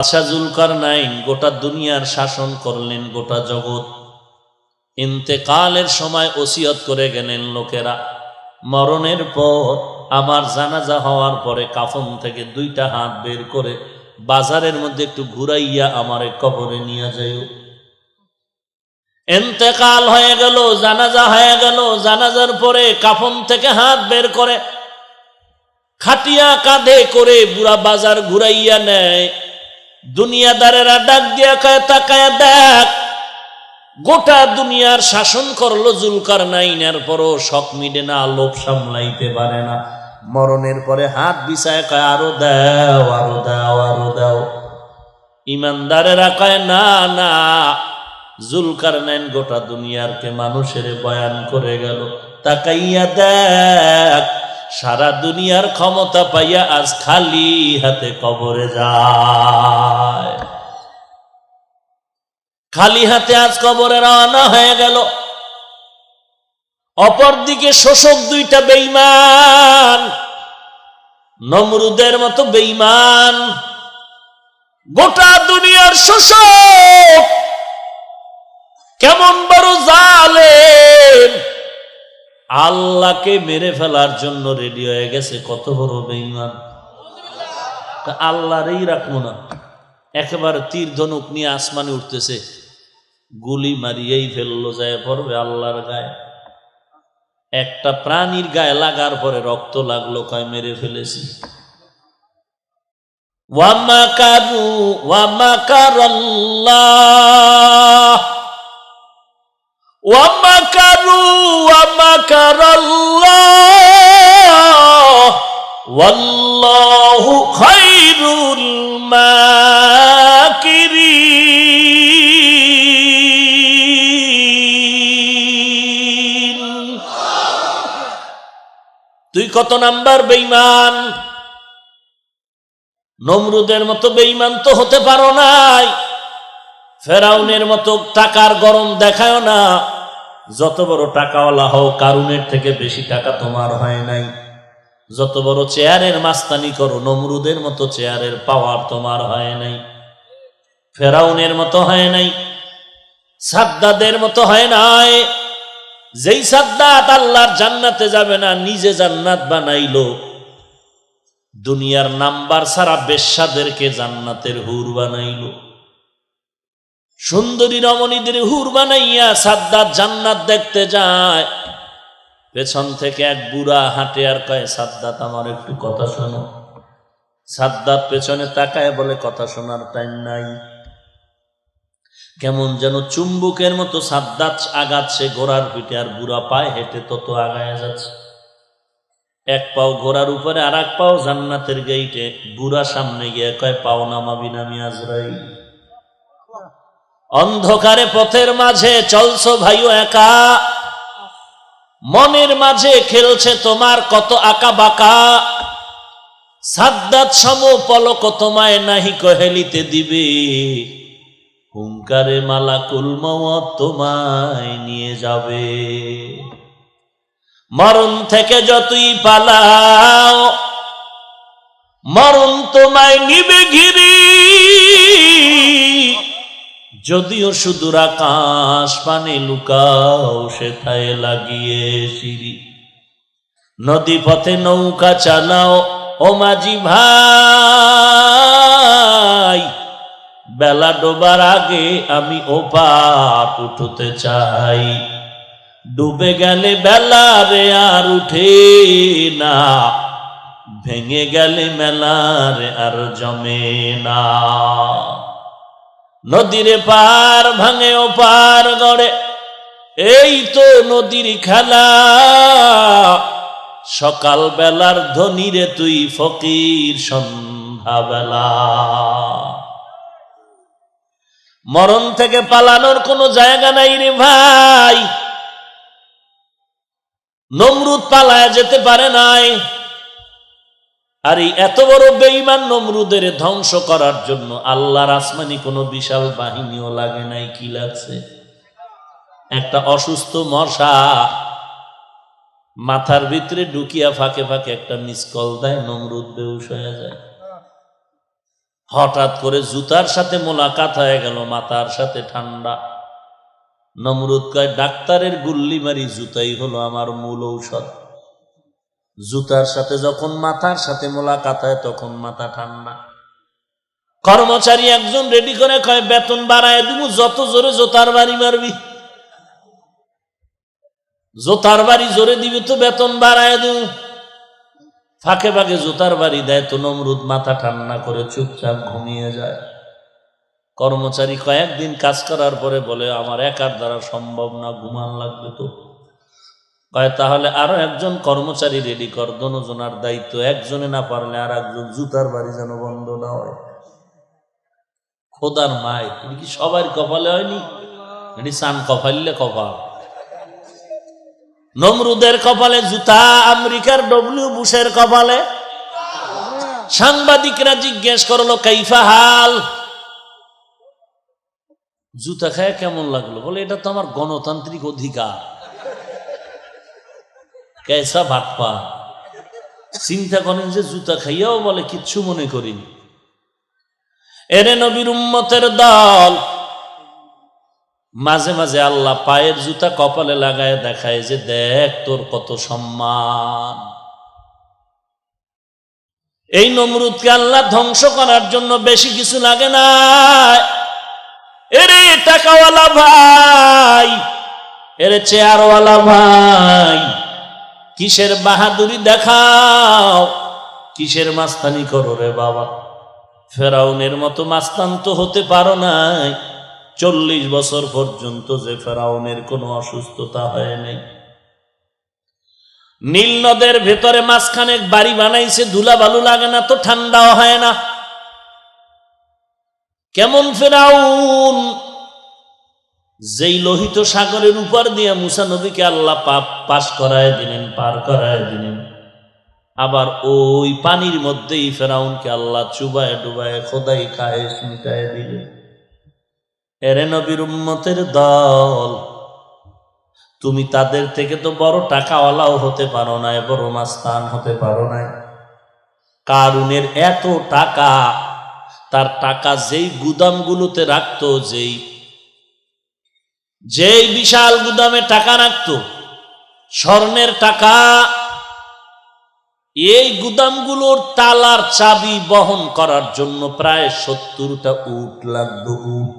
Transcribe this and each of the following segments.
বাদশা জুলকারনাইন গোটা দুনিয়ার শাসন করলেন, গোটা জগৎ। ইন্তেকালের সময় ওসিয়ত করে গেলেন লোকেরা, মরণের পর আমার জানাজা হওয়ার পরে কাফন থেকে 2টা হাত বের করে বাজারের মধ্যে একটু ঘুরাইয়া আমারে কবরে নিয়ে যাইও। ইন্তেকাল হয়ে গেল, জানাজা হয়ে গেল, জানাজার পরে কাফন থেকে হাত বের করে খাটিয়া কাঁধে করে বুড়া বাজার ঘুরাইয়া নেয়। দুনিয়াদারেরা ডাক দিয়া কয়, তাকায়া দেখ, গোটা দুনিয়ার শাসন করলো জুলকারনাইনের, পরও শখ মিটে না, লোভ সামলাইতে পারে না। মরণের পরে হাত বিছায় কয়, আরো দাও, আরো দাও, আরো দাও। ইমানদারেরা কয়, না না, জুলকারনাইন গোটা দুনিয়ারকে মানুষের বয়ান করে গেল, তাকাইয়া দেখ, সারা দুনিয়ার ক্ষমতা পাইয়া আজ খালি হাতে কবরে যায়। খালি হাতে আজ কবরে রওনা হয়ে গেল। অপরদিকে শোষক 2টা বেঈমান, নমরুদের মতো বেঈমান, গোটা দুনিয়ার শোষক, কেমন বড় জালেম, আল্লাহকে মেরে ফেলার জন্য রেডি হয়ে গেছে। কত বড় বেঈমান! আল্লাহরই রাখবো না, একেবারে তীর ধনুক নিয়ে আসমানে উঠতেছে, গুলি মারিয়েই ফেললো, যায় পড়বে আল্লাহর গায়ে। একটা প্রাণীর গায়ে লাগার পরে রক্ত লাগলো, কয় মেরে ফেলেছি। ওয়ামাকারু ওয়ামাকারাল্লাহ ওয়ামাকারু ওয়ামাকারাল্লাহ ওয়াল্লাহু খায়রুল মাকিরিন। তুই কত নাম্বার বেঈমান? নমরুদের মতো বেঈমান তো হতে পারো নাই, ফেরাউনের মতো টাকার গরম দেখায় না। যত বড় টাকাওয়ালা হও, কারুনের থেকে বেশি টাকা তোমার হয় নাই। যত বড় চেয়ারের মাস্তানি করো, নমরুদের মতো চেয়ারের পাওয়ার তোমার হয় নাই, ফেরাউনের মতো হয় নাই, সাদ্দাদের মতো হয় নাই। যেই সাদ্দাত আল্লাহর জান্নাতে যাবে না, নিজে জান্নাত বানাইলো। দুনিয়ার নাম্বার ছাড়া বেশ্যাদেরকে জান্নাতের হুর বানাইলো। সুন্দরী রমণীদের হুর বানাইয়া সাদ্দাত জান্নাত দেখতে যায়। পেছন থেকে এক বুড়া হাঁটে আর কয়, সাদ্দাত আমার একটু কথা শোনো। সাদ্দাত পেছনে তাকায় বলে, কথা শোনার টাইম নাই। কেমন যেন চুম্বুকের মতো সাদ্দাত আগাচ্ছে ঘোড়ার পিঠে, আর বুড়া পায়ে হেঁটে তত আগায় যাচ্ছে। এক পাও ঘোড়ার উপরে, আর এক পাও জান্নাতের গেইটে। বুড়া সামনে গিয়ে কয়, পাও নামাবি না আমি আজরাইল। অন্ধকারে পথের মাঝে চলছো ভাইও একা, মনের মাঝে খেলছে তোমার কত আঁকা বাঁকা। সাদ্দাত সম পলক তোমায় নাহি কহেলিতে দিবে, হুঙ্কারে মালাকুল মওত তোমায় নিয়ে যাবে। মরণ থেকে যতই পালাও, মরণ তোমায় নিবে ঘিরি। যদিও সুদূর আকাশ পানে লুকাও, সেথায় লাগিয়ে সিঁড়ি। নদী পথে নৌকা চালাও ও মাঝি ভাই, বেলা ডোবার আগে আমি ওপার উঠতে চাই। ডুবে গেলে বেলা রে আর উঠে না, ভেঙে গেলে মেলা রে আর জমে না। নদীর পার ভাঙে ও পার গড়ে, এই তো নদীর খেলা। সকাল বেলার ধনী রে তুই ফকির সন্ধ্যা বেলা। মরণ থেকে পালানোর কোনো জায়গা নাই রে ভাই। নমরুদ পালায়া যেতে পারে নাই, আর এই এত বড় বেঈমান নমরুদের ধ্বংস করার জন্য আল্লাহর আসমানি কোনো বিশাল বাহিনীও লাগে নাই। কি লাগছে? একটা অসুস্থ মশা মাথার ভিতরে ঢুকিয়া ফাঁকে ফাঁকে একটা মিস কল দেয়, নমরুদ বেহুশ হয়ে যায়। হঠাৎ করে জুতার সাথে মোলাকাত হয়ে গেল, মাথার সাথে ঠান্ডা। নমরুদ কয়, ডাক্তারের গুল্লি মারি জুতাই হলো আমার মূল ঔষধ। জুতার সাথে যখন মাথার সাথে মোলাকাত হয় তখন মাথা ঠান্ডা। কর্মচারী একজন রেডি করে কয়, বেতন বাড়ায় দিব, যত জোরে জোতার বাড়ি মারবি। জোতার বাড়ি জোরে দিবি তো বেতন বাড়ায় দিব। ফাঁকে ফাঁকে জোতার বাড়ি দেয় তো নমরুদ মাথা ঠান্ডা করে চুপচাপ ঘুমিয়ে যায়। কর্মচারী কয়েকদিন কাজ করার পরে বলে, আমার একার দ্বারা সম্ভব না, ঘুমান লাগবে তো। কয়, তাহলে আরো একজন কর্মচারী রেডি কর, দোনোজনার দায়িত্ব, একজনে না পারলে আর একজন, জুতার বাড়ি যেন বন্ধ না হয়। খোদার মায়, তুমি কি সবার কপালে হয়নি? এটি সান কপাইলে কপাল। নমরুদের কপালে জুতা, আমেরিকার ডব্লিউ বুশের কপালে। সাংবাদিকরা জিজ্ঞেস করলো, কাইফা হাল, জুতা খায় কেমন লাগলো? বলে, এটা তো আমার গণতান্ত্রিক অধিকার। কেসা ভাটপা, চিন্তা করেন যে জুতা খাইয়াও বলে কিচ্ছু মনে করিনি। এরে নবীর উম্মতের দল, মাঝে মাঝে আল্লাহ পায়ের জুতা কপালে লাগায় দেখায় যে দেখ তোর কত সম্মান। এই নমরুদকে আল্লাহ ধ্বংস করার জন্য বেশি কিছু লাগে না। এরে টাকাওয়ালা ভাই, এরে চেয়ারওয়ালা ভাই, কিসের বাহাদুরি দেখাও, কিসের মাস্তানি করো রে বাবা? ফেরাউনের মতো মাস্তান তো হতে পারো নাই। 40 বছর পর্যন্ত যে ফেরাউনের কোনো অসুস্থতা হয় নাই। নীল নদের ভেতরে মাঝখানে বাড়ি বানাইছে, ধুলা বালু লাগে না তো, ঠান্ডাও হয় না। কেমন ফেরাউন, যেই লোহিত সাগরের উপর দিয়ে মুসা নবীকে আল্লাহ পাস করায় দিলেন, পার করায় দিলেন, আবার ওই পানির মধ্যেই ফেরাউনকে আল্লাহ চুবায় ডুবায় খোদাই খায় মিটায় দিলেন। এরে নবীর উম্মতের দল, তুমি তাদের থেকে তো বড় টাকাওয়ালাও হতে পারো না, বড় মাস্তান হতে পারো না। কারুনের এত টাকা, তার টাকা যেই গুদামগুলোতে রাখতো, যেই বিশাল গুদামে টাকা রাখতো, স্বর্ণের টাকা, এই গুদামগুলোর তালার চাবি বহন করার জন্য প্রায় 70টা উট লাগতো। উট,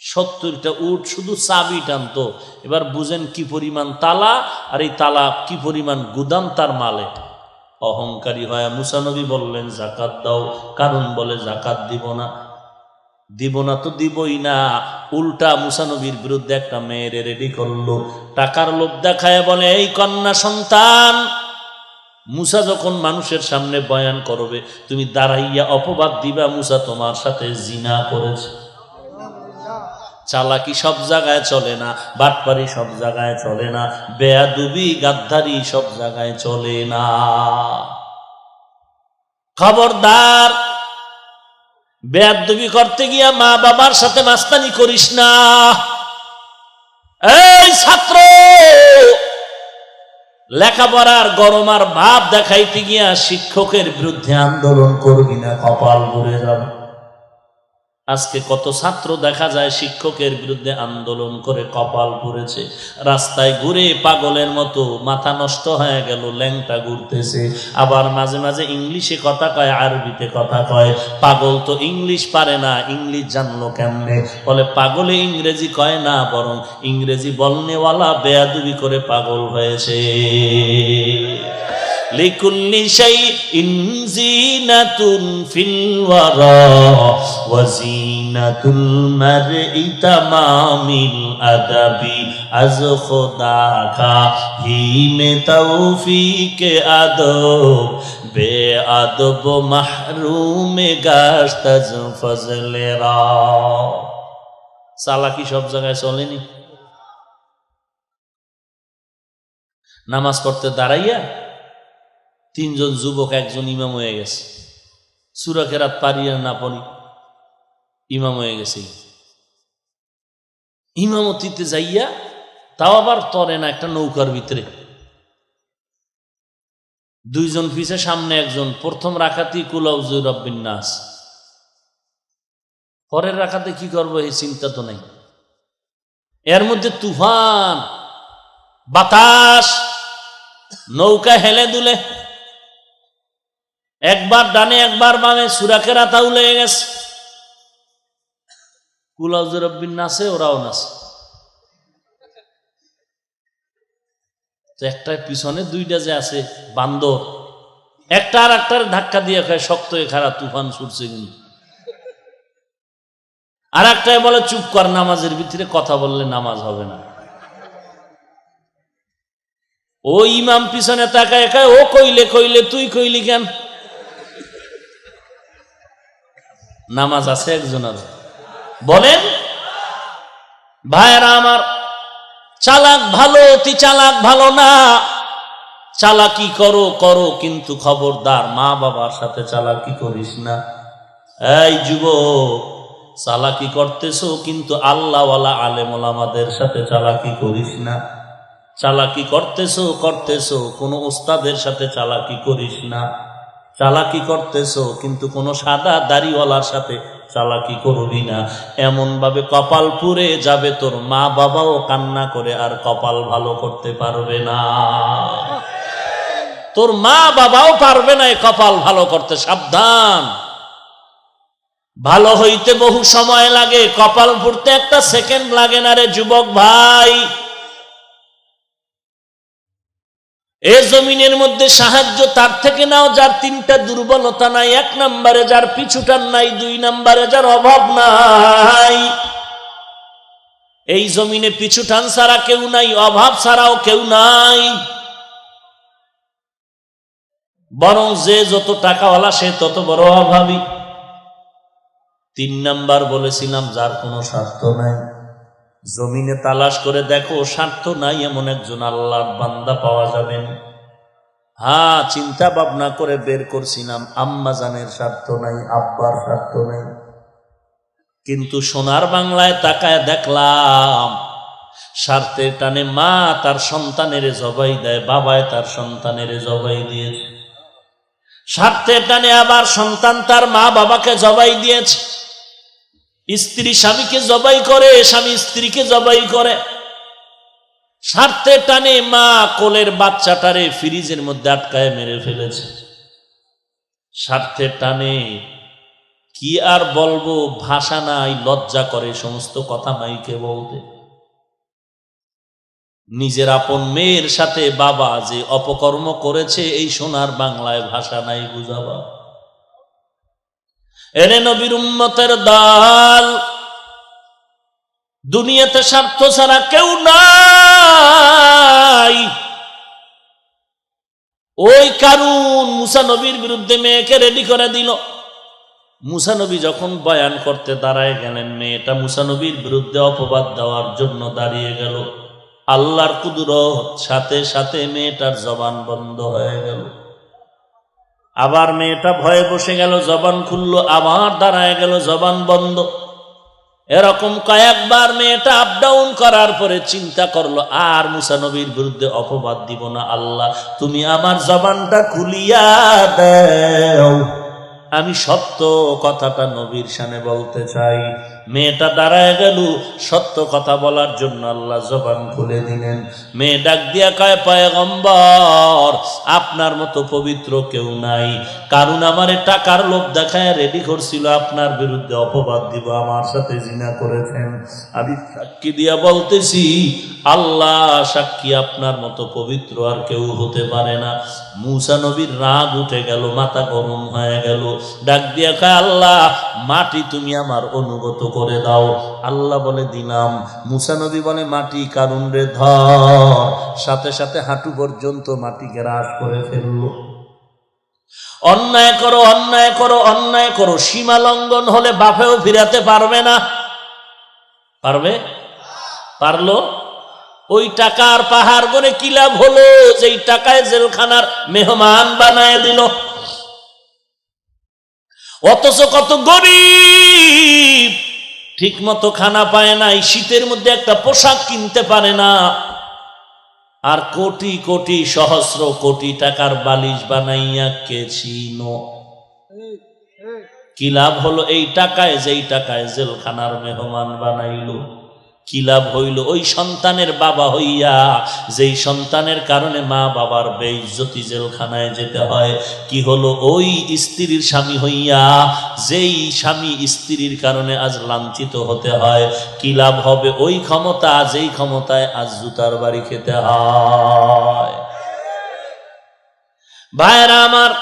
70টা উট শুধু চাবি টানতো। এবার বুঝেন কি পরিমাণ তালা, আর এই তালা কি পরিমাণ গুদাম তার মালে। অহংকারী হয় মুসা নবী বললেন, জাকাত দাও। কারণ বলে, জাকাত দিব না। দিব না তো দিবই না। উল্টা মুসা নবীর বিরুদ্ধে একটা মেয়ের রেডি করলো, টাকার লোভ দেখায় বলে, এই কন্যা সন্তান, মুসা যখন মানুষের সামনে বয়ান করবে, তুমি দাঁড়াইয়া অপবাদ দিবা মুসা তোমার সাথে জিনা করেছে। চালাকি সব জায়গায় চলে না, বাটপারি সব জায়গায় চলে না, বেয়াদবি গাদ্দারি সব জায়গায় চলে না। খবরদার, বেয়াদবি করতে গিয়া মা বাবার সাথে মাস্তানি করিস না। এই ছাত্র, লেখাপড়ার গরম আর ভাব দেখাইতে গিয়া শিক্ষকের বিরুদ্ধে আন্দোলন করবি না, কপাল পুড়ে যাবে। আজকে কত ছাত্র দেখা যায় শিক্ষকের বিরুদ্ধে আন্দোলন করে কপাল পুড়েছে। রাস্তায় ঘুরে পাগলের মতো মাথা নষ্ট হয়ে গেল, ল্যাংটা ঘুরতেছে। আবার মাঝে মাঝে ইংলিশে কথা কয়, আরবিতে কথা কয়। পাগল তো ইংলিশ পারে না, ইংলিশ জানলো কেমনে? বলে, পাগলে ইংরেজি কয় না, বরং ইংরেজি বলনেওয়ালা বেয়াদবি করে পাগল হয়েছে। লিকুল্লি শাইইন জিনাতুন ফিল ওয়ারা ওয়া জিনাতুল মারই তামামিল আদাবি আজ খোদা কা হিমে তৌফিকে আদব বে আদব মাহরুমে গাশত আজ ফজলেরা। চালাকি সব জায়গায় চলেনি। নামাজ পড়তে দাঁড়াইয়া 3 জন যুবক, একজন ইমাম হয়ে গেছে। সূরা কেরাত পারিয়া না পড়ি ইমাম হয়ে গেছে। ইমামতিতে যাইয়া, তাও আবার তরে না, একটা নৌকার ভিতরে 2 জন পিছে, সামনে একজন। প্রথম রাকাতি কুল আউযু বির রাব্বিন নাস, পরের রাখাতে কি করবো এই চিন্তা তো নাই। এর মধ্যে তুফান, বাতাস, নৌকা হেলে দুলে, একবার ডানে একবার বামে, সূরা কেরাতাও লেগে গেছে। কুল আউযু বিরাব্বিন নাসে, ওরাও নাচে। তো একটার পিছনে দুইটা যে আছে বান্দর, একটা আর একটার ধাক্কা দিয়ে খায়, শক্ত হয়ে খারাপ তুফান ছুটছে। কিন্তু আর একটাই বলে চুপ কর, নামাজের ভিতরে কথা বললে নামাজ হবে না। ও ইমাম পিছনে তাকায় খায়, ও কইলে কইলে তুই কইলি কেন? নামাজ আছে একজনের? বলেন ভাইরা আমার, চালাক ভালো, অতি চালাক ভালো না। চালাকি করো করো, কিন্তু খবরদার মা বাবার সাথে চালাকি করিস না। এই যুবক, চালাকি করতেছো কিন্তু আল্লাহওয়ালা আলেম ওলামাদের সাথে চালাকি করিস না। চালাকি করতেছো কোনো ওস্তাদের সাথে চালাকি করিস না। চালাকি করতেছো কিন্তু কোনো সাদা দাড়িওয়ালার সাথে চালাকি করবি না। এমন ভাবে কপাল পুড়ে যাবে, তোর মা বাবাও কান্না করে আর কপাল ভালো করতে পারবে না। তোর মা বাবাও পারবে না এই কপাল ভালো করতে। সাবধান, ভালো হইতে বহু সময় লাগে, কপাল পুড়তে একটা সেকেন্ড লাগে না রে যুবক ভাই। এ জমিনের মধ্যে সাহায্য তার থেকে নাও যার তিনটা দুর্বলতা নাই। এক নম্বরে যার পিছুটান নাই, দুই নম্বরে যার অভাব নাই। এই জমিনে পিছুটান ছাড়া কেউ নাই, অভাব ছাড়াও কেউ নাই। বরং যে যত টাকাওয়ালা সে তত বড় অভাবী। তিন নাম্বার বলেছিলাম যার কোনো স্বার্থ নাই। জমিনে তালাশ করে দেখো, স্বার্থ নাই এমন একজন আল্লাহর বান্দা পাওয়া যাবে না। হ্যাঁ, চিন্তা ভাবনা করে বের করছিলাম, আম্মা জানের স্বার্থ নাই, আব্বার স্বার্থ নাই। কিন্তু সোনার বাংলায় তাকায় দেখলাম, স্বার্থের টানে মা তার সন্তানের জবাই দেয়, বাবায় তার সন্তানের জবাই দিয়েছে। স্বার্থের টানে আবার সন্তান তার মা বাবাকে জবাই দিয়েছে। স্ত্রী স্বামীকে জবাই করে, স্বামী স্ত্রীকে জবাই করে। স্বার্থের টানে মা কোলের বাচ্চাটারে ফ্রিজের মধ্যে আটকায় মেরে ফেলেছে। স্বার্থের টানে কি আর বলবো, ভাষা নাই, লজ্জা করে সমস্ত কথা মাইকে বলতে। নিজের আপন মেয়ের সাথে বাবা যে অপকর্ম করেছে, এই সোনার বাংলায় ভাষা নাই বুঝাবা। এরে নবীর উম্মতের দল, দুনিয়াতে স্বার্থ ছাড়া কেউ নাই। ওই কারুন মুসা নবীর বিরুদ্ধে মেয়েকে রেডি করে দিল। মুসা নবী যখন বয়ান করতে দাঁড়ায় গেলেন, মেয়েটা মুসা নবীর বিরুদ্ধে অপবাদ দেওয়ার জন্য দাঁড়িয়ে গেল। আল্লাহর কুদরত, সাথে সাথে মেয়েটার জবান বন্ধ হয়ে গেল। আবার মেয়েটা ভয়ে বসে গেল, জবান খুললো, আবার দাঁড়ায় গেল, জবান বন্ধ। এরকম কয়েকবার মেয়েটা আপ ডাউন করার পরে চিন্তা করলো, আর মুসা নবীর বিরুদ্ধে অপবাদ দিব না। আল্লাহ, তুমি আমার জবানটা খুলিয়া দাও, আমি সত্য কথাটা নবীর সামনে বলতে চাই। মেয়েটা দাঁড়ায় গেল, সত্য কথা বলার জন্য আল্লাহ জবান খুলে দিলেন। মেয়ে ডাক দিয়া কয়, পয়গম্বর, আপনার মতো পবিত্র কেউ নাই। কারণ আমারে টাকার লোভ দেখায় রেডি করছিল আপনার বিরুদ্ধে অপবাদ দিব, আমার সাথে জিনা করেছেন। আমি সাক্ষী দিয়া বলতেছি, আল্লাহ সাক্ষী, আপনার মতো পবিত্র আর কেউ হতে পারে না। মুসা নবীর রাগ উঠে গেল, মাথা গরম হয়ে গেল। ডাক দিয়া কয়, আল্লাহ, মাটি তুমি আমার অনুগত করে দাও। আল্লাহ বলে, দিলাম। মুসা নবী বলে, মাটি কারুন রে ধর। সাথে সাথে হাঁটু পর্যন্ত মাটি গ্রাস করে ফেললো। অন্যায় করো, অন্যায় করো, অন্যায় করো, সীমা লঙ্ঘন হলে বাপেও ফিরাতে পারবে না। পারবে? পারলো? ওই টাকার পাহাড় গড়ে কি লাভ হলো, যেই টাকায় জেলখানার মেহমান বানায় দিল। অথচ কত গরিব ঠিক মতো খানা পায় না, শীতের মধ্যে একটা পোশাক কিনতে পারে না। আর কোটি কোটি সহস্র কোটি টাকার বালিশ বানাইয়া কে ছিল? কি লাভ হলো এই টাকায়, যেই টাকায় জেলখানার মেহমান বানাইল? কি লাভ হইল ওই সন্তানের বাবা হইয়া, যেই সন্তানের কারণে মা বাবার বেইজ্জতি, জেলখানায় যেতে হয়? কি হলো ওই স্ত্রীর স্বামী হইয়া, যেই স্বামী স্ত্রীর কারণে আজ লাঞ্ছিত হতে হয়? কি লাভ হবে ওই ক্ষমতা, যেই ক্ষমতায় আজ জুতার বাড়ি খেতে হয়? ভাইরা আমার,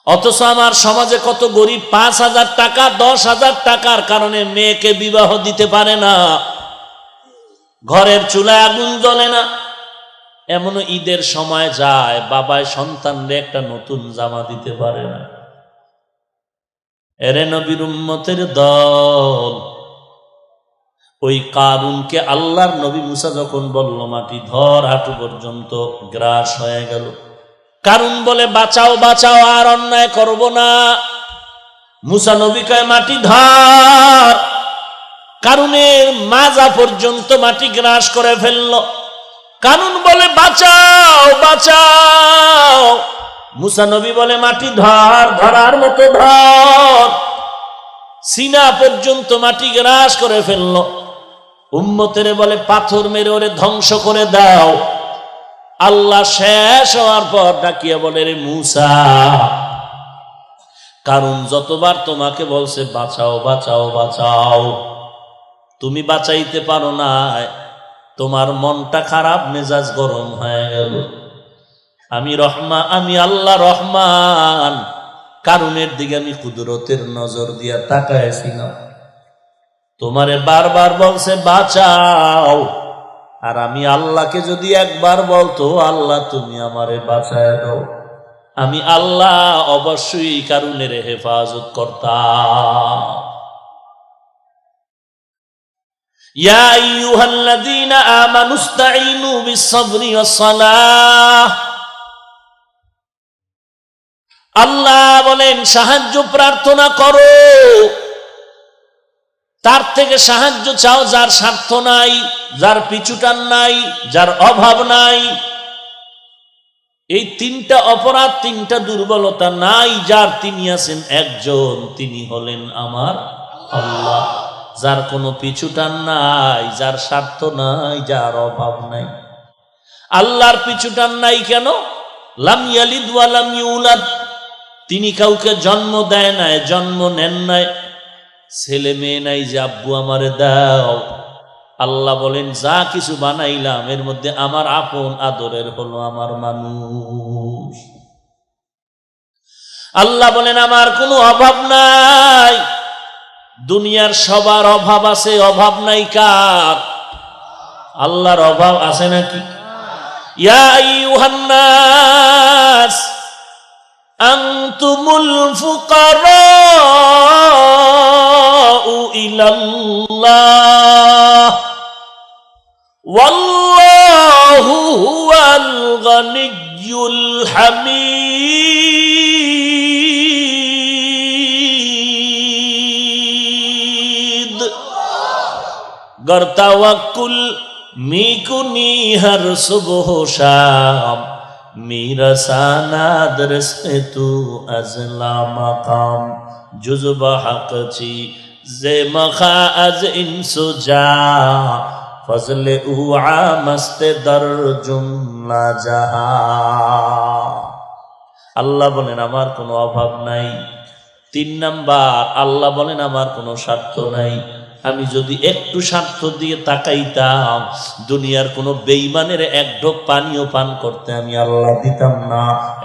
অথচ আমার সমাজে কত গরিব 5,000 টাকা 10,000 টাকার কারণে মেয়েকে বিবাহ দিতে পারে না, ঘরের চুলায় আগুন জ্বলে না। এমনও ঈদের সময় যায় বাবায় সন্তানরে একটা নতুন জামা দিতে পারে না। এরে নবীর উম্মতের দল, ওই কারুনকে আল্লাহর নবী মুসা যখন বলল মাটি ধর, হাঁটু পর্যন্ত গ্রাস হয়ে গেল। কারুন বলে বাঁচাও বাঁচাও, আর অন্যায় করব না। মুসা নবী কয় মাটি ধর। কারুনের মাজা পর্যন্ত মাটি গ্রাস করে ফেলল। কারুন বলে বাঁচাও বাঁচাও। মুসা নবী বলে মাটি ধর, ধরার মতো ধর। সিনা পর্যন্ত মাটি গ্রাস করে ফেলল। উম্মতেরে বলে পাথর মেরে ওরে ধ্বংস করে দাও। আল্লাহ শেষ হওয়ার পর ডাকিয়া বলে, রে মুসা, কারণ যতবার তোমাকে বলছে বাঁচাও বাঁচাও বাঁচাও, তুমি বাঁচাইতে পারো না। তোমার মনটা খারাপ, মেজাজ গরম হয়ে গেল। আমি আল্লাহ রহমান, কারুনের দিকে আমি কুদরতের নজর দিয়া তাকাইছিলাম। তোমারে বারবার বলছে বাঁচাও, আর আমি আল্লাহকে যদি একবার বলতো আল্লাহ তুমি আমারে বাঁচায় দাও, আমি আল্লাহ অবশ্যই কারুনের হেফাজত করতাম। ইয়া আইয়ুহাল্লাযীনা আমানুস্তাঈনু বিস-সাবরি ওয়াস-সালাহ। আল্লাহ বলেন সাহায্য প্রার্থনা করো, তার থেকে সাহায্য চাও যার স্বার্থ নাই, যার পিছুটান নাই, যার অভাব নাই। এই তিনটা অপরাধ, তিনটা দুর্বলতা নাই যার, তিনি আছেন একজন, তিনি হলেন আমার আল্লাহ। যার কোনো পিছুটান নাই, যার স্বার্থ নাই, যার অভাব নাই। আল্লাহর পিছুটান নাই কেন? লাম ইয়ালিদ ওয়া লাম ইউলাদ, তিনি কাউকে জন্ম দেয় নাই, জন্ম নেন নাই। ছেলে মেয়ে নাই যে আব্বু আমারে দাও। আল্লাহ বলেন যা কিছু বানাইলাম এর মধ্যে আমার আপন আদরের হলো আমার মানুষ। আল্লাহ বলেন আমার কোনো অভাব নাই। দুনিয়ার সবার অভাব আছে, অভাব নাই কার? আল্লাহর অভাব আছে নাকি? ইয়া আইয়ুহান নাস আনতুমুল ফুকারাউ ইলাল্লাহ ওয়াল্লাহু হুয়াল গানিয়্যুল হামিদ। गर तवक्कुल मीकुनी हर सुबह शाम, मेरा सानादर से तू अजला मकाम, जुज़ब हक ची जे मखा अज इंसु जा, फजले उआ मस्ते दर जुमला जहा। আল্লাহ বলেন আমার কোনো অভাব নাই। 3 নাম্বার, আল্লাহ বলেন আমার কোনো স্বার্থ নাই। আমি যদি একটু স্বার্থ দিয়ে তাকাইতাম, দুনিয়ার কোনো বেঈমানের এক ঢোক পানিও পান করতে আমি আল্লাহ দিতাম না।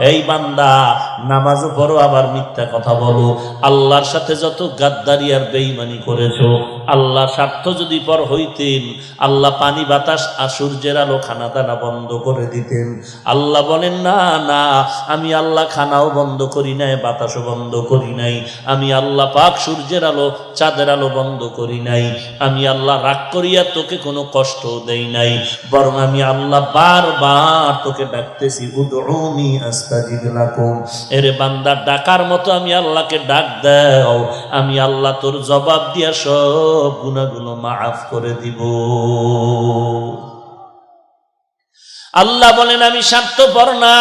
এই বান্দা, নামাজও পড়ো আবার মিথ্যা কথা বলো, আল্লাহর সাথে যত গাদ্দারি আর বেঈমানি করেছো, আল্লাহ স্বার্থ যদি পর হইতেন, আল্লাহ পানি বাতাস আর সূর্যের আলো খানা দানা বন্ধ করে দিতেন। আল্লাহ বলেন না না, আমি আল্লাহ খানাও বন্ধ করি নাই, বাতাসও বন্ধ করি নাই। আমি আল্লাহ পাক সূর্যের আলো চাঁদের আলো বন্ধ করি নাই। আমি আল্লাহ রাগ করিয়া তোকে কোনো কষ্ট দেই নাই, বরং আমি আল্লাহ বারবার তোকে ডাকতেছি, উদউনি আস্তাজিব লাকুম। এরে বান্দা, ডাকার মতো আমি আল্লাহকে ডাক দাও, আমি আল্লাহ তোর জবাব দিয়া সব গুনাহগুলো মাফ করে দিব। আল্লাহ বলেন আমি স্বার্থপর না।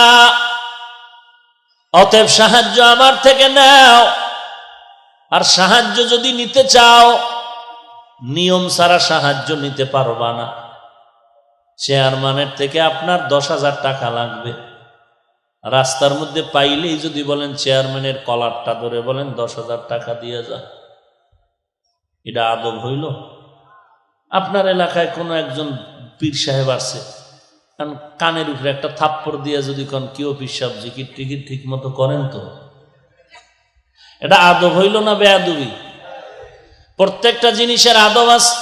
অতএব সাহায্য আমার থেকে নাও, আর সাহায্য যদি নিতে চাও নিয়ম ছাড়া সাহায্য নিতে পারবা না। চেয়ারম্যানের থেকে আপনার 10,000 টাকা লাগবে, রাস্তার মধ্যে পাইলেই যদি বলেন চেয়ারম্যানের কলারটা ধরে বলেন 10,000 টাকা দিয়ে যা, এটা আদব হইল? আপনার এলাকায় কোনো একজন পীর সাহেব আছে, কারণ কানের উপরে একটা থাপ্পড় দিয়ে যদি কোন কেউ পীর সাহেব জিকির টিকির ঠিক মতো করেন, তো এটা আদব হইল না বেয়াদবি? প্রত্যেকটা জিনিসের আদব আছে।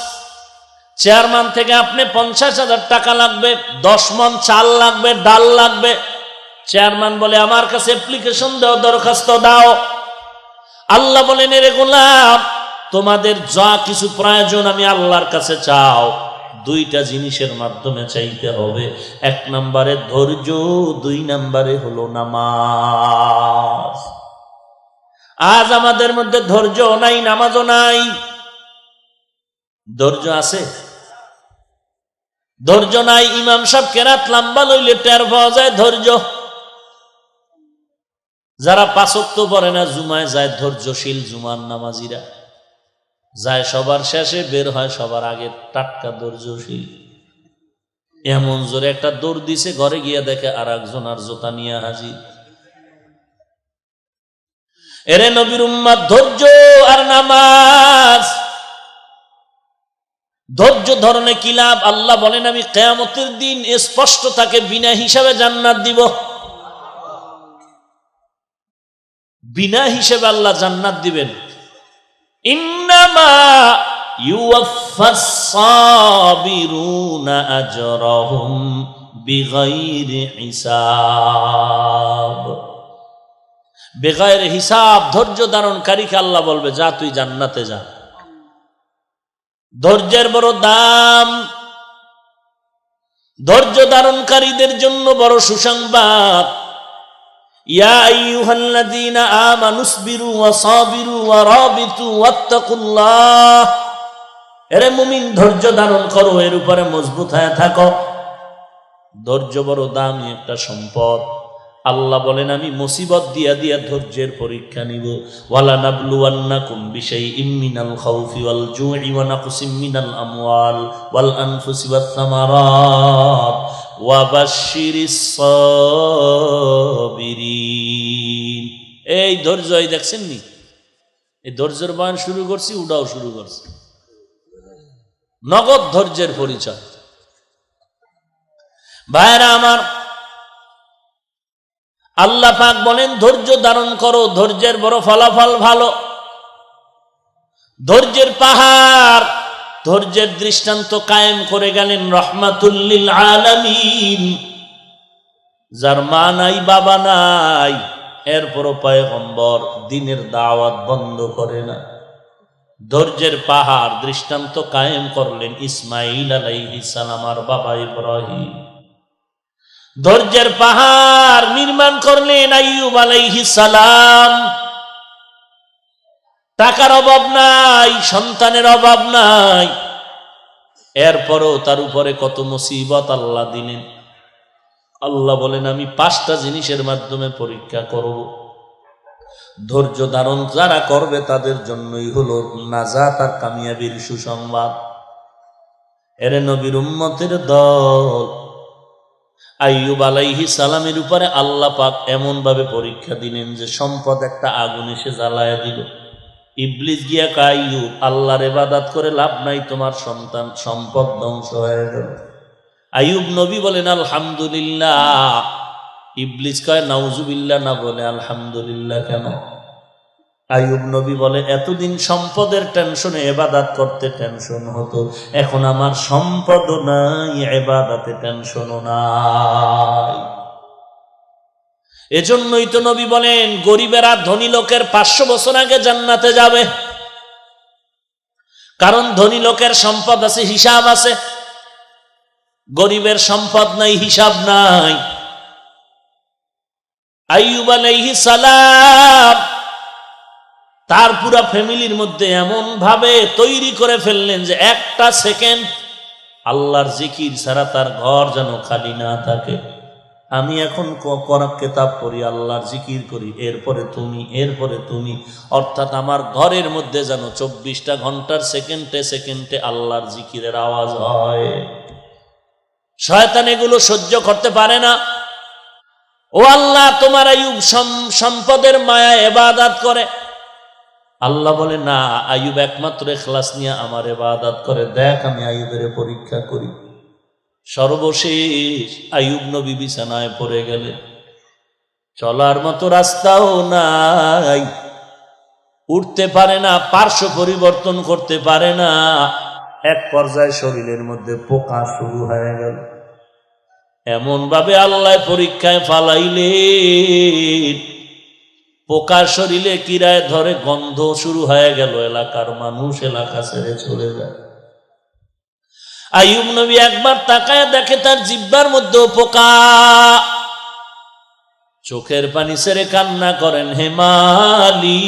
চেয়ারম্যান থেকে আপনি 50,000 টাকা লাগবে, 10 মণ চাল লাগবে, ডাল লাগবে। চেয়ারম্যান বলে আমার কাছে অ্যাপ্লিকেশন দাও, দরখাস্ত দাও। আল্লাহ বলেন, এরে গোলাম, তোমাদের যা কিছু প্রয়োজন আমি আল্লাহর কাছে চাও, 2টা জিনিসের মাধ্যমে চাইতে হবে। 1 নম্বরে ধৈর্য, 2 নম্বরে হলো নামাজ। আজ আমাদের মধ্যে ধৈর্য নাই, নামাজও নাই। ধৈর্য আছে? ধৈর্য নাই। ইমাম সাহেব কেরাত লম্বা লইলে টের পাওয়া যায় ধৈর্য। যারা 5 ওয়াক্ত পড়ে না, জুমায় যায় ধৈর্যশীল জুমার নামাজিরা, যায় সবার শেষে, বের হয় সবার আগে, টাটকা ধৈর্যশীল। এমন জোরে একটা দৌড় দিছে, ঘরে গিয়ে দেখে আর একজন আর জোতা নিয়ে হাজির। এরে নবীর উম্মত, ধৈর্য আর নামাজ। ধৈর্য ধরনে কি লাভ? আল্লাহ বলেন, আমি কিয়ামতের দিন স্পষ্ট তাকে বিনা হিসাবে জান্নাত দিব। বিনা হিসাবে আল্লাহ জান্নাত দিবেন। ইন্নামা ইউওয়াফাস সাবিরুনা আজরাহুম বিগাইরি হিসাব। বেগায়ের হিসাব ধৈর্য ধারণকারীকে আল্লাহ বলবে, যা তুই জান্নাতে যা। ধৈর্যের বড় দাম। ধৈর্য ধারণকারীদের জন্য বড় সুসংবাদ। ইয়া আইয়ুহাল্লাযীনা আমানুসবিরু ওয়া সাবিরু ওয়া রাবিতু ওয়াত্তাকুল্লাহ। এরে মুমিন, ধৈর্য ধারণ করো, এর উপরে মজবুত হয়ে থাকো। ধৈর্য বড় দামি একটা সম্পদ। আল্লাহ বলেন, আমি মুসিবত দিয়া দিয়া ধৈর্যের পরীক্ষা নিব। ওয়ালা নাবলুওয়ান্নাকুম বিশাইইম মিনাল খাউফি ওয়াল জুই ওয়া নাকসিম মিনাল আমওয়াল ওয়াল আনফুসি ওয়াত সামারাত ওয়া বাশশিরিস সাবিরিন। এই ধৈর্য, এই দেখছেন নি, এই ধৈর্যের বয়ান শুরু করছি, উড়াও শুরু করছি। নগদ ধৈর্যের পরিচয়। ভাইরা আমার, আল্লাহ পাক বলেন, ধৈর্য ধারণ করো, ধৈর্যের বড় ফলাফল ভালো। ধৈর্যের পাহাড়, ধৈর্যের দৃষ্টান্ত কায়েম করে গেলেন রাহমাতুল লিল আলামিন। যার মা নাই, বাবা নাই, এরপরও পয়গম্বর দ্বীনের দাওয়াত বন্ধ করে না। ধৈর্যের পাহাড় দৃষ্টান্ত কায়েম করলেন ইসমাঈল আলাইহিস সালাম আর বাবা ইব্রাহিম। ধৈর্যের পাহাড় নির্মাণ করলেন আইয়ুব আলাইহিস সালাম। টাকার অভাব নাই, সন্তানের অভাব নাই, এরপরও তার উপরে কত মুসিবত আল্লাহ দিলেন। আল্লাহ বলেন, আমি 5টা জিনিসের মাধ্যমে পরীক্ষা করব। ধৈর্য ধারণ যারা করবে তাদের জন্যই হলো নাজাত আর কামিয়াবির সুসংবাদ। এর নবীর উম্মতের দল, আইয়ুব আলাইহিস সালামের উপরে আল্লাহ পাক এমন ভাবে পরীক্ষা দিলেন যে সম্পদ একটা আগুন এসে জ্বালায়া দিল। ইবলিস গিয়া কয়, আইয়ুব, আল্লাহর ইবাদত করে লাভ নাই, তোমার সন্তান সম্পদ ধ্বংস হয়ে গেল। আইয়ুব নবী বলেন আলহামদুলিল্লাহ। ইবলিস কয় নাউজুবিল্লাহ, না বলে আলহামদুলিল্লাহ কেন? আইয়ুব নবী বলে, এতদিন সম্পদের টেনশনে ইবাদত করতে টেনশন হতো, এখন আমার সম্পদও নাই, ইবাদতে টেনশনও নাই। এজন্যই তো নবী বলেন, গরিবেরা ধনী লোকের 500 বছর আগে জান্নাতে যাবে। কারণ ধনী লোকের সম্পদ আছে, হিসাব আছে। গরিবের সম্পদ নাই, হিসাব নাই। আইয়ুব আলাইহিস সালাম তার পুরা ফ্যামিলির মধ্যে এমন ভাবে তৈরি করে ফেললেন যে একটা সেকেন্ড আল্লাহর জিকির ছাড়া তার ঘর যেন খালি না থাকে। আমি এখন কোরআন কিতাব পড়ি, আল্লাহর জিকির করি, এরপরে তুমি, অর্থাৎ আমার ঘরের মধ্যে যেন 24টা ঘন্টার সেকেন্ডে সেকেন্ডে আল্লাহর জিকিরের আওয়াজ হয়। শয়তান এগুলো সহ্য করতে পারে না। ও আল্লাহ, তোমার আইয়ুব সম্পদের মায়া ইবাদত করে। আল্লাহ বলে না, আইয়ুব একমাত্র ইখলাস নিয়ে আমার ইবাদত করে, দেখ আমি আইয়ুবের পরীক্ষা করি। সর্বশেষ আইয়ুব নবী বিছানায় পড়ে গেলেন, চলার মতো রাস্তাও নাই, উঠতে পারে না, পার্শ্ব পরিবর্তন করতে পারে না। এক পর্যায়ে শরীরের মধ্যে পোকা শুরু হয়ে গেল। এমন ভাবে আল্লাহ পরীক্ষায় ফালাইলেন, পোকার শরীরে কিরায় ধরে, গন্ধ শুরু হয়ে গেল, এলাকার মানুষ এলাকা ছেড়ে চলে যায়। আইয়ুব নবী একবার তাকায় দেখে তার জিহ্বার মধ্যেও পোকা। চোখের পানি ছেড়ে কান্না করেন, হে মালিক,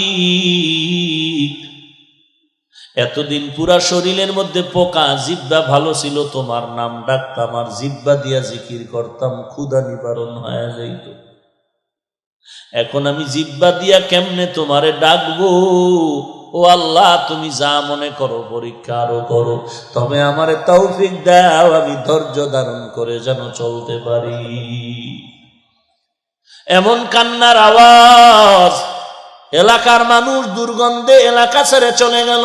এতদিন পুরা শরীরের মধ্যে পোকা, জিহ্বা ভালো ছিল, তোমার নাম ডাকতাম, আর জিহ্বা দিয়া জিকির করতাম, ক্ষুধা নিবারণ হয়ে যাইত। এখন আমি জিহ্বা দিয়া কেমনে তোমারে ডাকবো? ও আল্লাহ, তুমি যা মনে করো, পরীক্ষা আরো করো, তবে আমারে তৌফিক দাও, আমি ধৈর্য ধারণ করে যেন চলতে পারি। এমন কান্নার আওয়াজ, এলাকার মানুষ দুর্গন্ধে এলাকা ছেড়ে চলে গেল।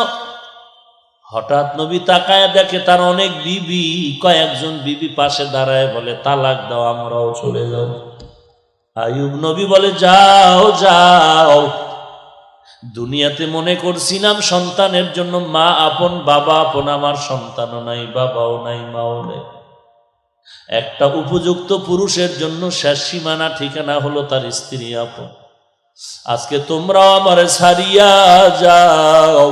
হঠাৎ নবী তাকায় দেখে তার অনেক বিবি, কয়েকজন বিবি পাশে দাঁড়ায় বলে, তালাক দাও, আমরাও চলে যাব। আইয়ুব নবী বলে, যাও যাও, দুনিয়াতে মনে করছিলাম সন্তানের জন্য মা আপন, বাবা আপন, আমার সন্তানও নাই, বাবাও নাই, মাও নেই। একটা উপযুক্ত পুরুষের জন্য শেষ সীমানা ঠিকানা হলো তার স্ত্রী আপন। আজকে তোমরাও আমারে ছাড়িয়া যাও।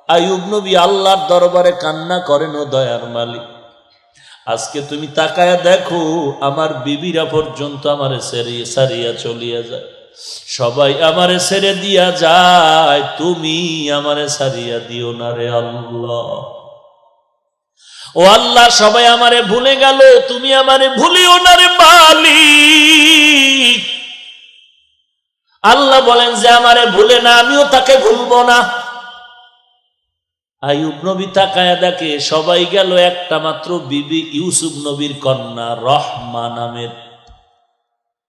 আইয়ুব নবী আল্লাহর দরবারে কান্না করেন, ও দয়ার মালিক, আজকে তুমি তাকায়া দেখো, আমার বিবিরা পর্যন্ত আমারে ছাড়িয়া চলিয়া যায়, সবাই আমারে ছেড়ে দিয়া যায়, তুমি আমারে ছাড়িয়া দিও না রে আল্লাহ। ও আল্লাহ, সবাই আমারে ভুলে গেল, তুমি আমারে ভুলিও না রে মালিক। আল্লাহ বলেন যে আমারে ভুলে না, আমিও তাকে ভুলবো না। আইয়ুব নবী তাকায়া দেখে সবাই গেল, একটা মাত্র বিবি, ইউসুফ নবীর কন্যা রহমা নামের,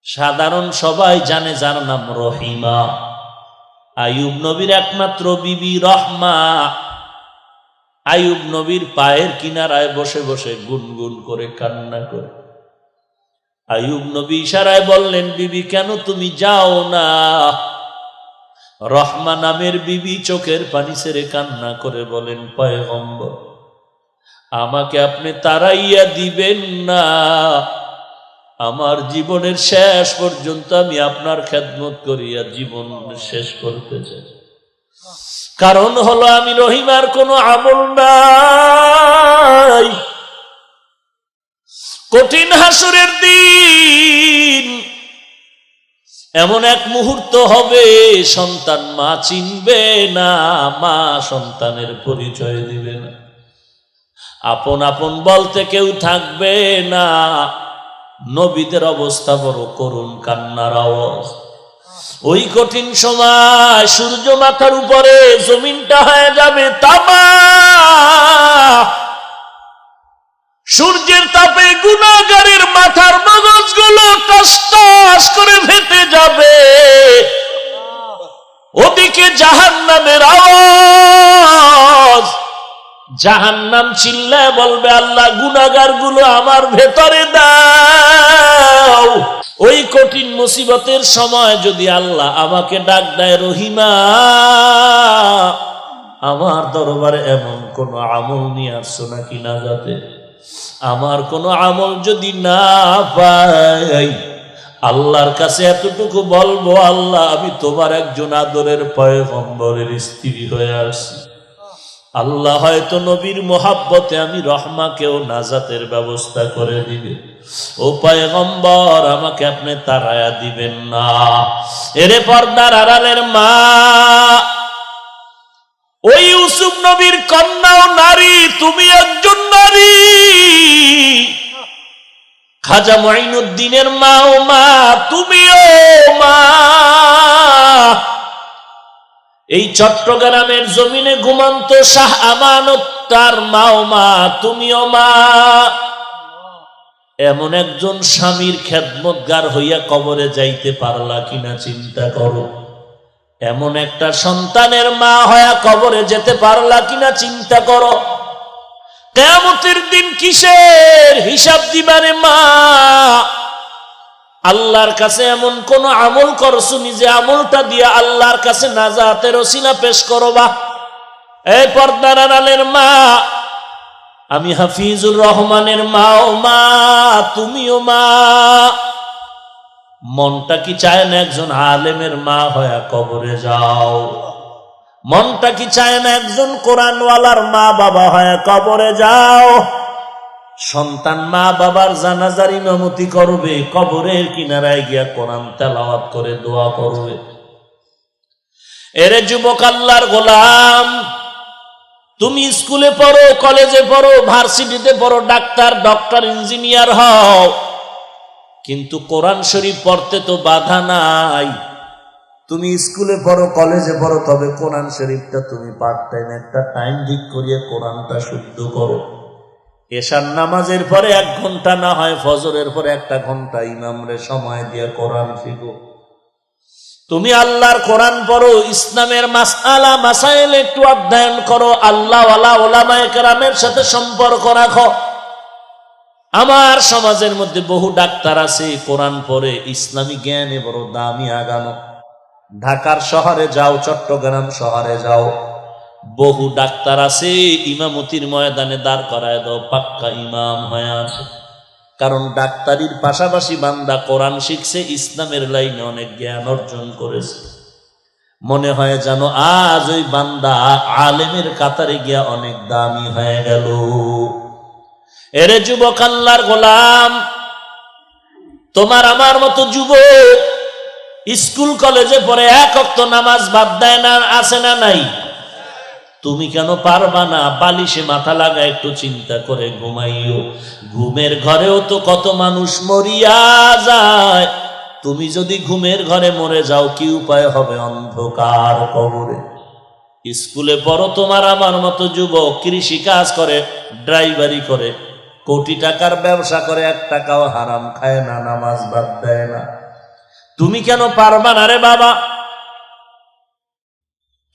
সাধারণ সবাই জানে যার নাম রহিমা। আইয়ুব নবীর একমাত্র বিবি রহমা আইয়ুব নবীর পায়ের কিনারায় বসে বসে গুনগুন করে কান্না করে। আইয়ুব নবী ইশারায় বললেন, বিবি কেন তুমি যাও না? রহমা নামের বিবি চোখের পানি ছেড়ে কান্না করে বলেন, পয়গম্বর, আমাকে আপনি তাড়াইয়া দিবেন না, আমার জীবনের শেষ পর্যন্ত আমি আপনার খেদমত করিয়া জীবন শেষ করতে চাই। কারণ হলো আমি রহিমার কোনো আমল নাই। কঠিন হাসরের দিন এমন এক মুহূর্ত হবে, সন্তান মা চিনবে না, মা সন্তানের পরিচয় দিবে না, আপন আপন বলতে কেউ থাকবে না। নবীদের অবস্থা বড় করুণ, কান্নার আওয়াজ। ওই কঠিন সময় সূর্য মাথার উপরে, জমিনটা হয়ে যাবে তামা, সূর্যের তাপে গুনাহগারের মাথার মগজগুলো টস টস করে ফেটে যাবে। ওদিকে জাহান্নামের আওয়াজ, জাহান্নাম চিল্লায় বলবে, আল্লাহ গুনাহগার গুলো আমার ভেতরে দাও। ওই কঠিন মুসিবতের সময় যদি আল্লাহ আমাকে ডাক দেয়, রহিমা, আমার দরবারে এমন কোন আমল নিয়ে আসছো নাকি না, যাতে আমার কোন আমল যদি না পাই, আল্লাহর কাছে এতটুকু বলবো, আল্লাহ আমি তোমার একজন আদরের পয়গম্বরের স্ত্রী হয়ে আসি। আল্লাহ হয়তো নবীর মোহাব্বতে আমি রহমাকেও নাজাতের ব্যবস্থা করে দিবে। ও পয়গম্বর, আমাকে আপনি তাড়ায়া দিবেন না। এরে পর্দার আড়ালের মা, ওই ইউসুফ নবীর কন্যা ও নারী, তুমি একজন নারী, খাজা মুঈনুদ্দিনের মা, ও মা তুমিও মা। এই চট্টগ্রামের জমিনে ঘুমন্ত শাহ আমানত তার মা, ও মা তুমিও মা। এমন একজন স্বামীর খেদমতগার হইয়া কবরে যাইতে পারলা কিনা চিন্তা করো। এমন একটা সন্তানের মা হইয়া কবরে যেতে পারলা কিনা চিন্তা করো। কিয়ামতের দিন কিসের হিসাব দিবারে মা? আল্লাহর কাছে এমন কোন আমল করছো যে আমলটা দিয়া আল্লাহর কাছে নাজাতের ওসিলা পেশ করবা। এই পর্দার আড়ালের মা, আমি হাফিজুর রহমানের মা, ও মা তুমিও মা। মনটা কি চায় না একজন আলেমের মা হইয়া কবরে যাও? মনটা কি চায় না একজন কোরআনওয়ালার মা বাবা হয়ে কবরে যাও? সন্তান মা বাবার জানাজার ইমামতি করবে, কবরের কিনারায় গিয়া কোরআন তেলাওয়াত করে দোয়া করবে। এরে যুবক আল্লাহর গোলাম, তুমি স্কুলে পড়ো, কলেজে পড়ো, ভার্সিটিতে পড়ো, ডাক্তার, ডক্টর, ইঞ্জিনিয়ার হও, কিন্তু কোরআন শরীফ পড়তে তো বাধা নাই। তুমি স্কুলে পড়ো, কলেজে পড়ো, তবে কোরআন শরীফটা তুমি পার্ট টাইম একটা টাইম ঠিক করিয়ে কোরআনটা শুদ্ধ করো। এশার নামাজের পরে 1 ঘন্টা, না হয় ফজরের পরে 1 ঘন্টা ইমামরে সময় দিয়ে কোরআন শিখো। তুমি আল্লাহর কোরআন পড়ো, ইসলামের মাসআলা মাসাইল একটু অধ্যয়ন করো, আল্লাহওয়ালা ওলামায়ে কেরামের সাথে সম্পর্ক রাখো। আমার সমাজের মধ্যে বহু ডাক্তার আছে, কোরআন পড়ে, ইসলামী জ্ঞানে বড় দামি আগানো। ঢাকার শহরে যাও, চট্টগ্রাম শহরে যাও, বহু ডাক্তার আছে, ইমামতির ময়দানে দাঁড় করায় দাও, পাক্কা ইমাম হয়ে আছে। কারণ ডাক্তারির পাশাপাশি বান্দা কোরআন শিখছে, ইসলামের লাইনে অনেক জ্ঞান অর্জন করেছে। মনে হয় যেন আজ ওই বান্দা আলেমের কাতারে গিয়া অনেক দামি হয়ে গেল। এরে যুবক আল্লাহর গোলাম, তোমার আমার মতো যুবক স্কুল কলেজে পড়ে 1 ওয়াক্ত নামাজ বাদ দেয় না, আছে না নাই? তুমি কেন পারবা না? বালিশে মাথা লাগা একটু চিন্তা করে ঘুমাইও। ঘুমের ঘরেও তো কত মানুষ মরিয়া যায়। তুমি যদি ঘুমের ঘরে মরে যাও, কি উপায় হবে? অন্ধকার কবরে। স্কুলে পড়ো তোমার আমার মতো যুবক, কৃষি কাজ করে, ড্রাইভারি করে, কোটি টাকার ব্যবসা করে, 1 টাকাও হারাম খায় না, নামাজ বাদ দেয় না। তুমি কেন পারবা না রে বাবা?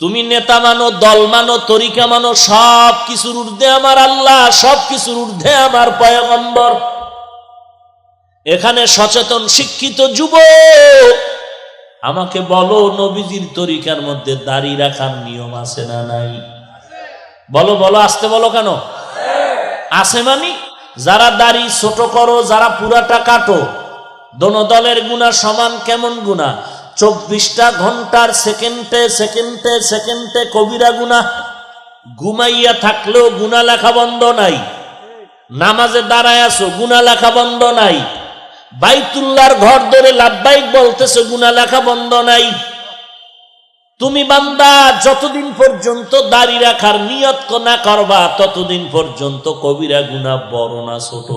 তুমি নেতা মানো, দল মানো, তরিকা মানো, সব কিছুর ঊর্ধ্বে আমার আল্লাহ, সব কিছুর ঊর্ধ্বে আমার পয়গম্বর। এখানে সচেতন শিক্ষিত যুবক, আমাকে বলো, নবীজির তরিকার মধ্যে দাড়ি রাখার নিয়ম আছে না নাই? বলো বলো, আসতে বলো কেন? আছে মানে যারা দাড়ি ছোট করো, যারা পুরাটা কাটো, দোনো দলের গুনাহ সমান। কেমন গুনাহ? 24টা ঘন্টার সেকেন্ডে সেকেন্ডে সেকেন্ডে কবিরা গুনাহ। ঘুমাইয়া থাকলেও গুনাহ লেখা বন্ধ নাই। নামাজে দাঁড়ায় আছো, গুনাহ লেখা বন্ধ নাই। বাইতুল্লাহর ঘর ধরে লাব্বাইক বলতেছো, গুনাহ লেখা বন্ধ নাই। তুমি বান্দা যতদিন পর্যন্ত দাড়ি রাখার নিয়ত না করবা, ততদিন পর্যন্ত কবিরা গুনাহ বড় না ছোট,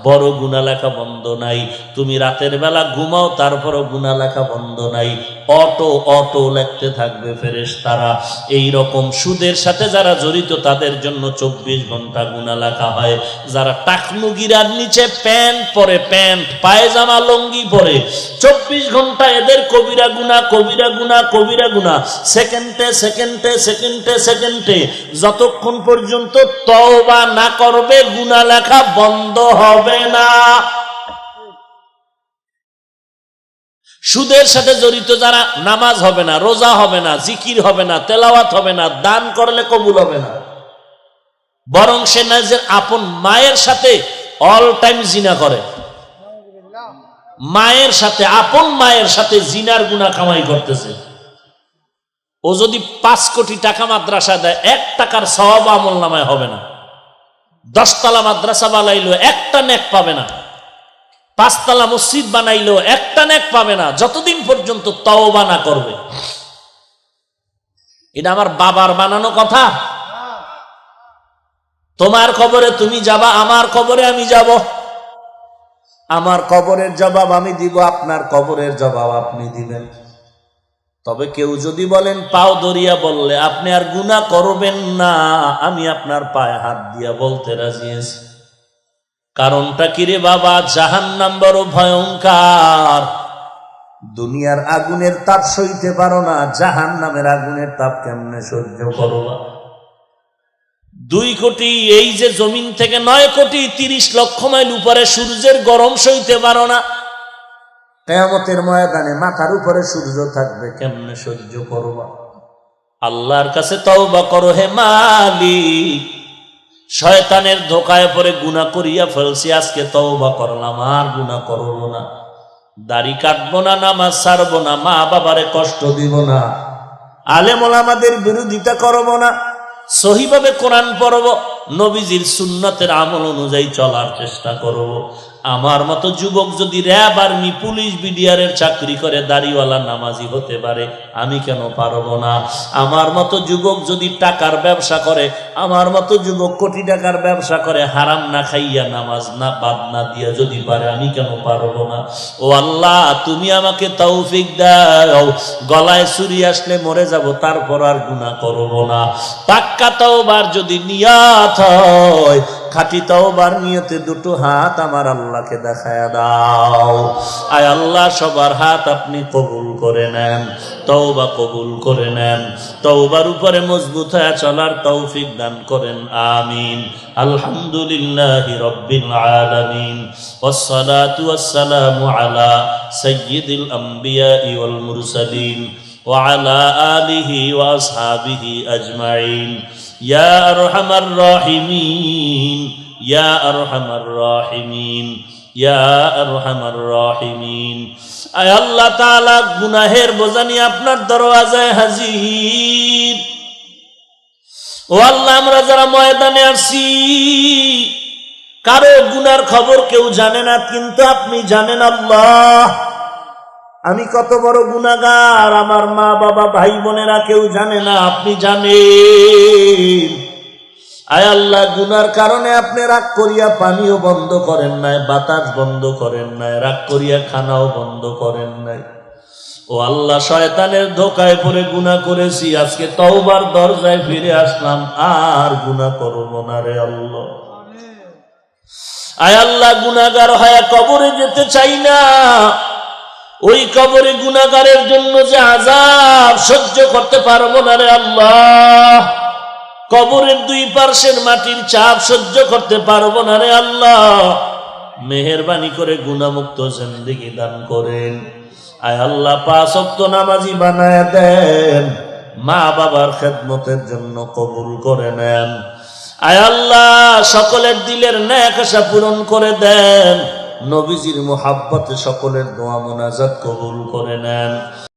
বড় গুনাহ লেখা বন্ধ নাই। তুমি রাতের বেলা ঘুমাও, তারপরও গুনাহ লেখা বন্ধ নাই। অটো অটো লিখতে থাকবে ফেরেশতারা। এই রকম সুদের সাথে যারা জড়িত, তাদের জন্য 24 ঘন্টা গুনাহ লেখা হয়। যারা টাকনুগিরার নিচে প্যান্ট পরে, প্যান্ট পায়জামা লঙ্গি পরে, 24 ঘন্টা এদের কবিরা গুনাহ, কবিরা গুনাহ, কবিরা গুনাহ। সেকেন্ডে সেকেন্ডে সেকেন্ডে সেকেন্ডে যতক্ষণ পর্যন্ত তওবা না করবে, গুনাহ লেখা বন্ধ হবে না। সুদের সাথে জড়িত যারা, নামাজ হবে না, রোজা হবে না, জিকির হবে না, তেলাওয়াত হবে না, দান করলে কবুল হবে না, বরং সে নিজের আপন মায়ের সাথে অল টাইম জিনা করে। মায়ের সাথে, আপন মায়ের সাথে জিনার গুনাহ কামাই করতেছে। ও যদি 5 কোটি টাকা মাদ্রাসা দেয়, 1 টাকার সওয়াব আমল নামায় হবে না। 10 তলা মাদ্রাসা বানাইলো, 1টা নেক পাবে না। 5 তলা মসজিদ বানাইলো, 1টা নেক পাবে না, যতদিন পর্যন্ত তওবা না করবে। এটা আমার বাবার বানানো কথা। তোমার কবরে তুমি যাবা, আমার কবরে আমি যাব। আমার কবরের জবাব আমি দিব, আপনার কবরের জবাব আপনি দিবেন। তবে কেউ যদি বলেন পাও ধরিয়া বললে আপনি আর গুনাহ করবেন না, আমি আপনার পায়ে হাত দিয়া বলতে রাজি আছি। কারণটা কিরে বাবা? জাহান্নাম বড় ভয়ঙ্কর। দুনিয়ার আগুনের তাপ সইতে পারো না, জাহান্নামের আগুনের তাপ কেমনে সহ্য করবা? 2 কোটি, এই যে জমিন থেকে 9 কোটি 30 লক্ষ মাইল উপরে সূর্যের গরম সইতে পারো না, কিয়ামতের ময়দানে মাথার উপরে সূর্য থাকবে, কেমনে সহ্য করবা? আল্লাহর কাছে তওবা করো হে মালিক, শয়তানের ধোকায় পড়ে গুনাহ করিয়া ফেলছি, আজকে তওবা করলাম, আর গুনাহ করব না, দাড়ি কাটবো না, নামাজ ছাড়বো না, মা বাবারে কষ্ট দিব না, আলেম ওলামাদের বিরোধিতা করব না, সহিভাবে কোরআন পড়ব, নবীজির সুন্নতের আমল অনুযায়ী চলার চেষ্টা করব। আমার মতো যুবক যদি র্যাব, আর্মি, পুলিশ, বিডিআরের চাকরি করে দাড়িওয়ালা নামাজি হতে পারে, আমি কেন পারবো না? আমার মতো যুবক যদি টাকার ব্যবসা করে, আমার মতো যুবক কোটি টাকার ব্যবসা করে, হারাম না খাইয়া নামাজ না বাদ না দিয়া যদি পারে, আমি কেন পারবো না? ও আল্লাহ, তুমি আমাকে তৌফিক দাও। গলায় ছুরি আসলে মরে যাব, তারপর আর গুনাহ করব না। পাক্কা তওবার যদি নিয়ত হয়, খাঁটি তওবার নিয়তে দুটো হাত আমার আল্লাহকে দেখায়া দাও। আয় আল্লাহ, সবার হাত আপনি কবুল করে নেন, তওবা কবুল করে নেন, তওবার উপরে মজবুত হয়ে চলার তৌফিক দান করেন, আমিন। আলহামদুলিল্লাহি রাব্বিল আলামিন, ওয়াসসালাতু ওয়াসসালামু আলা সাইয়্যিদিল আমবিয়াই ওয়াল মুরসালিন ওয়া আলা আলিহি ওয়া আসহাবিহি আজমাইন। ইয়া আরহামার রাহিমিন, ইয়া আরহামার রাহিমিন, ইয়া আরহামার রাহিমিন। আয় আল্লাহ তাআলা, গুনাহের বোঝা নিয়ে আপনার দরওয়াজায় হাজির। ও আল্লাহ, আমরা যারা ময়দানে আসছি, কারো গুনার খবর কেউ জানে না, কিন্তু আপনি জানেন আল্লাহ। আমি কত বড় গুনাহগার, আমার মা বাবা ভাই বোনেরা কেউ জানে না, আপনি জানেন। আয় আল্লাহ, গুনার কারণে আপনি রাগ করিয়া পানিও বন্ধ করেন নাই, বাতাস বন্ধ করেন নাই, রাগ করিয়া খানাও বন্ধ করেন নাই। ও আল্লাহ, শয়তানের ধোকায় পড়ে গুনাহ করেছি, আজকে তওবার দরজায় ফিরে আসলাম, আর গুনাহ করব না রে আল্লাহ। আয় আল্লাহ, গুনাহগার হয়ে কবরে যেতে চাই না। ওই কবরে গুনাহগারের জন্য যে আযাব সহ্য করতে পারবো না রে আল্লাহ। কবরের 2 পার্শ্বের মাটির চাপ সহ্য করতে পারবো না রে আল্লাহ। মেহেরবানি করে গুনাহমুক্ত জিন্দেগি দান করেন। আয় আল্লাহ, 5 ওয়াক্ত নামাজি বানায় দেন, মা বাবার খেদমতের জন্য কবুল করে নেন। আয় আল্লাহ, সকলের দিলের নেক আশা পূরণ করে দেন, নবীজির মুহাব্বতে সকলের দোয়া মোনাজাত কবুল করে নেন।